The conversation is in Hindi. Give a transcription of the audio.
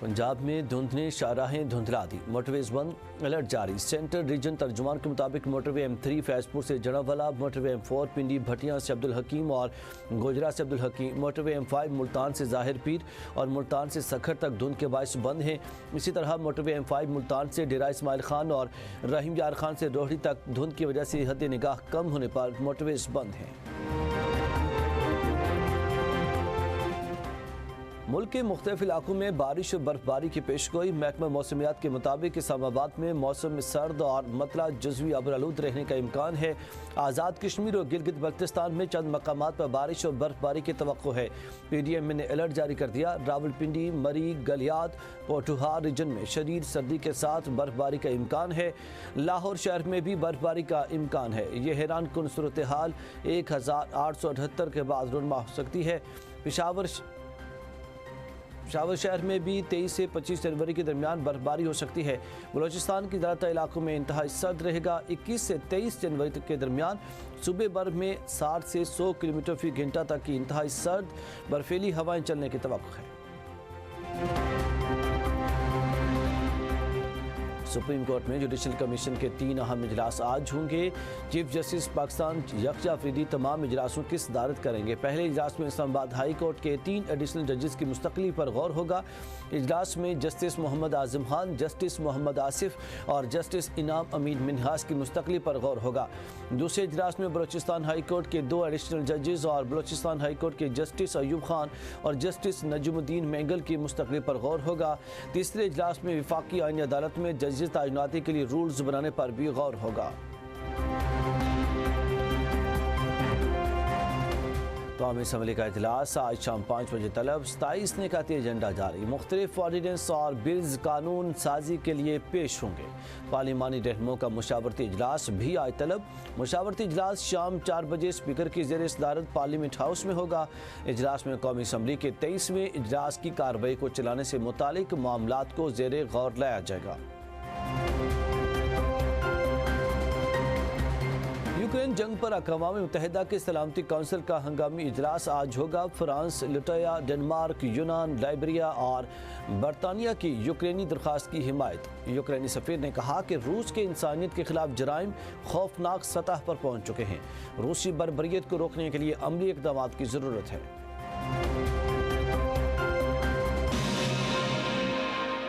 पंजाब में धुंध ने शाहराहें धुंधला दी, मोटरवेज बंद, अलर्ट जारी। सेंट्रल रीजन तर्जुमान के मुताबिक मोटरवे M3 फैजपुर से जड़ावाला, मोटरवे M4 पिंडी भटियां से अब्दुल हकीम और गोजरा से अब्दुल हकीम, मोटरवे M5 मुल्तान से ज़ाहिर पीर और मुल्तान से सखर तक धुंध के बायस बंद हैं। इसी तरह मोटरवे M5 मुल्तान से डेरा इस्माइल खान और रहीम यार खान से रोहड़ी तक धुंध की वजह से हद निगाह कम होने पर मोटरवेज बंद हैं। मुल्क के मुख्तलिफ इलाकों में बारिश और बर्फबारी की पेशगोई। महकमा मौसमियात के मुताबिक इस्लामाबाद में मौसम सर्द और मतला जज़वी अबरालूद रहने का इम्कान है। आज़ाद कश्मीर और गिलगित बल्तिस्तान में चंद मकामात पर बारिश और बर्फबारी की तवक्को है। PDM ने अलर्ट जारी कर दिया। रावलपिंडी, मरी, गलियात, पोठुहार रीजन में शदीद सर्दी के साथ बर्फबारी का इम्कान है। लाहौर शहर में भी बर्फबारी का इम्कान है। ये हैरान कुन सूरत हाल 1878 के बाद रुनमा हो सकती है। पेशावर शहर में भी 23 से 25 जनवरी के दरमियान बर्फबारी हो सकती है। बलोचिस्तान के ज़्यादातर इलाकों में इंतहाई सर्द रहेगा। 21 से 23 जनवरी तक के दरमियान सूबे भर में 60 से 100 किलोमीटर फी घंटा तक की इंतहाई सर्द बर्फीली हवाएं चलने की तवक्को है। सुप्रीम कोर्ट में जुडिशल कमीशन के 3 अहम इजलास आज होंगे। चीफ जस्टिस पाकिस्तान यकजा अफरीदी तमाम इजलासों की सदारत करेंगे। पहले इजलास में इस्लामाबाद हाई कोर्ट के 3 एडिशनल जजेस की मुस्तकली पर गौर होगा। इजलास में जस्टिस मोहम्मद आजम खान, जस्टिस मोहम्मद आसिफ और जस्टिस इनाम अमीन मिनहास की मुस्तकली पर गौर होगा। दूसरे इजलास में बलोचिस्तान हाई कोर्ट के 2 एडिशनल जजेस और बलोचिस्तान हाई कोर्ट के जस्टिस अयूब खान और जस्टिस नजमुद्दीन मैंगल की मुस्तकली पर गौर होगा। तीसरे इजलास में विफाकी आईनी अदालत में जजेस तैनाती के लिए रूल्स बनाने पर भी गौर होगा। कौमी असम्बली का इजलास आज शाम 5 बजे तलब। 27 निकाती एजेंडा जारी। मुख्तलिफ ऑर्डिनेंस और बिल्स कानून साजी के लिए पेश होंगे। पार्लिमानी रहनुमाओं का मुशावरती इजलास भी आज तलब। मुशावरती इजलास शाम 4 बजे स्पीकर की ज़ेर सदारत पार्लियामेंट हाउस में होगा। इजलास में कौमी असम्बली के 23वें इजलास की कार्रवाई को चलाने से मुतालिक मामलात को ज़ेर गौर लाया जाएगा। यूक्रेन जंग पर अक़वाम मुत्तहिदा के सलामती काउंसिल का हंगामी इजलास आज होगा। फ्रांस, लिटुआनिया, डेनमार्क, यूनान, लाइबेरिया और बरतानिया की यूक्रेनी दरख्वास्त की हिमायत। यूक्रेनी सफ़ीर ने कहा कि रूस के इंसानियत के खिलाफ जराइम खौफनाक सतह पर पहुँच चुके हैं। रूसी बर्बरियत को रोकने के लिए अमली इक़दामात की ज़रूरत है।